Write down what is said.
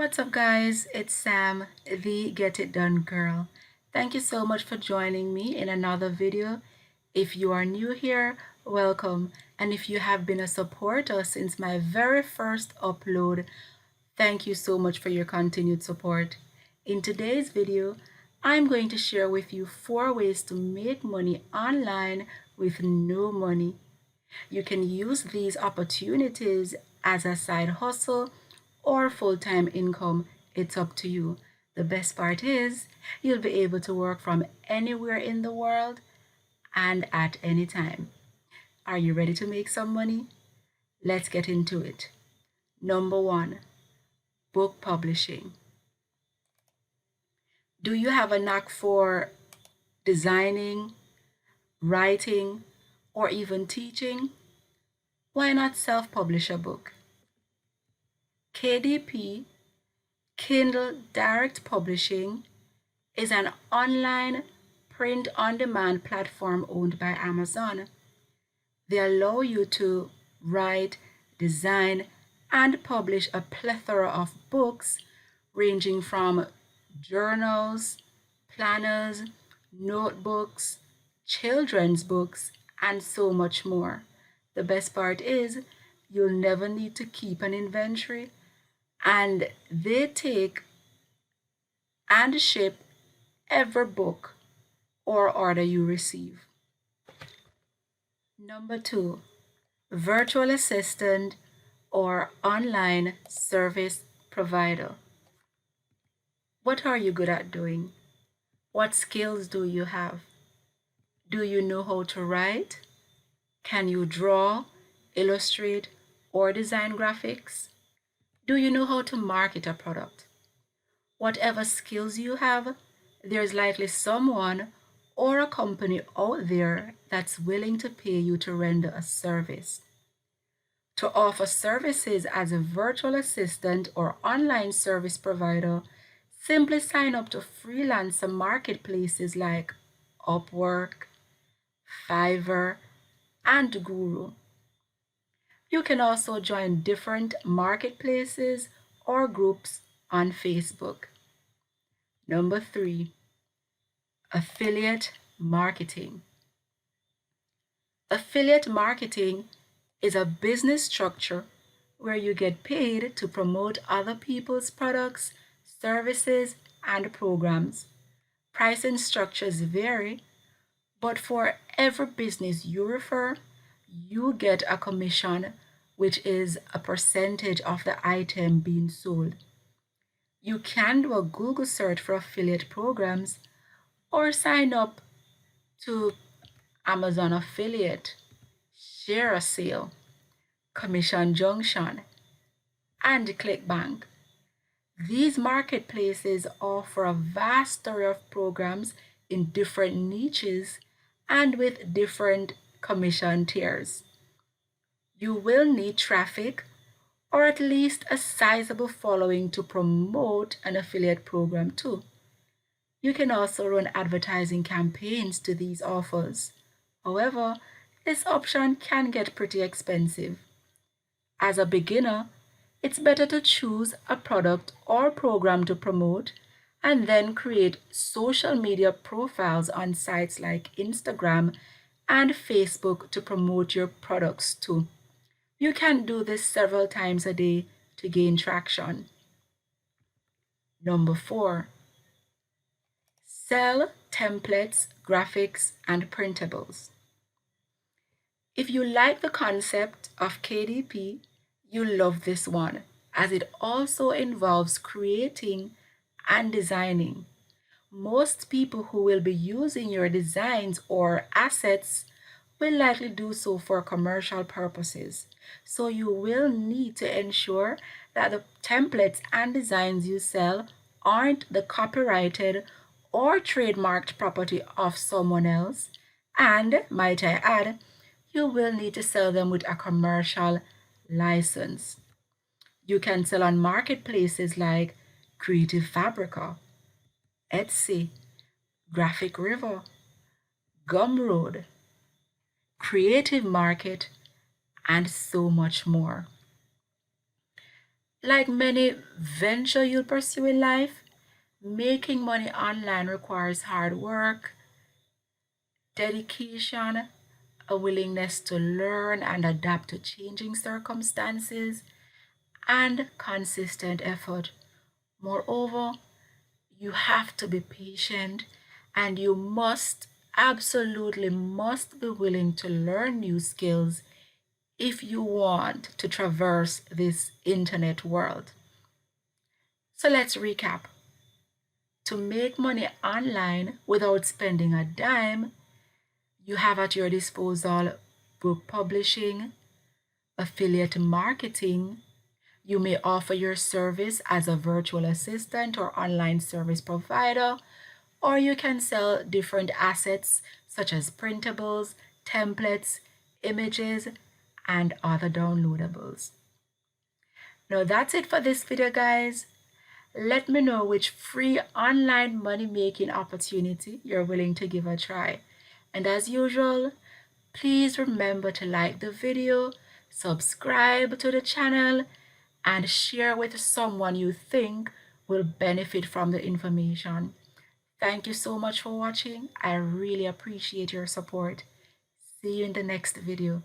What's up, guys? It's Sam, the Get It Done girl. Thank you so much for joining me in another video. If you are new here, welcome. And if you have been a supporter since my very first upload, thank you so much for your continued support. In today's video, I'm going to share with you 4 ways to make money online with no money. You can use these opportunities as a side hustle or full-time income. It's up to you. The best part is you'll be able to work from anywhere in the world and at any time. Are you ready to make some money? Let's get into it. Number 1, book publishing. Do you have a knack for designing, writing, or even teaching? Why not self-publish a book? KDP, Kindle Direct Publishing, is an online print-on-demand platform owned by Amazon. They allow you to write, design, and publish a plethora of books ranging from journals, planners, notebooks, children's books, and so much more. The best part is you'll never need to keep an inventory, and they take and ship every book or order you receive. Number 2, virtual assistant or online service provider. What are you good at doing? What skills do you have? Do you know how to write? Can you draw, illustrate, or design graphics? Do you know how to market a product? Whatever skills you have, there's likely someone or a company out there that's willing to pay you to render a service. To offer services as a virtual assistant or online service provider, simply sign up to freelancer marketplaces like Upwork, Fiverr, and Guru. You can also join different marketplaces or groups on Facebook. Number 3, affiliate marketing. Affiliate marketing is a business structure where you get paid to promote other people's products, services, and programs. Pricing structures vary, but for every business you refer, you get a commission, which is a percentage of the item being sold. You can do a Google search for affiliate programs or sign up to Amazon affiliate, share a sale, commission junction, and ClickBank. These marketplaces offer a vast array of programs in different niches and with different commission tiers. You will need traffic or at least a sizable following to promote an affiliate program too. You can also run advertising campaigns to these offers. However, this option can get pretty expensive. As a beginner, it's better to choose a product or program to promote and then create social media profiles on sites like Instagram and Facebook to promote your products too. You can do this several times a day to gain traction. Number 4, sell templates, graphics, and printables. If you like the concept of KDP, you'll love this one, as it also involves creating and designing. Most people who will be using your designs or assets will likely do so for commercial purposes. So you will need to ensure that the templates and designs you sell aren't the copyrighted or trademarked property of someone else. And, might I add, you will need to sell them with a commercial license. You can sell on marketplaces like Creative Fabrica, Etsy, Graphic River, Gumroad, Creative Market, and so much more. Like many venture you'll pursue in life, making money online requires hard work, dedication, a willingness to learn and adapt to changing circumstances, and consistent effort. Moreover, you have to be patient and you must, absolutely must be willing to learn new skills if you want to traverse this internet world. So let's recap. To make money online without spending a dime, you have at your disposal book publishing, affiliate marketing. You may offer your service as a virtual assistant or online service provider, or you can sell different assets such as printables, templates, images, and other downloadables. Now that's it for this video, guys. Let me know which free online money making opportunity you're willing to give a try. And as usual, please remember to like the video, subscribe to the channel, and share with someone you think will benefit from the information. Thank you so much for watching. I really appreciate your support. See you in the next video.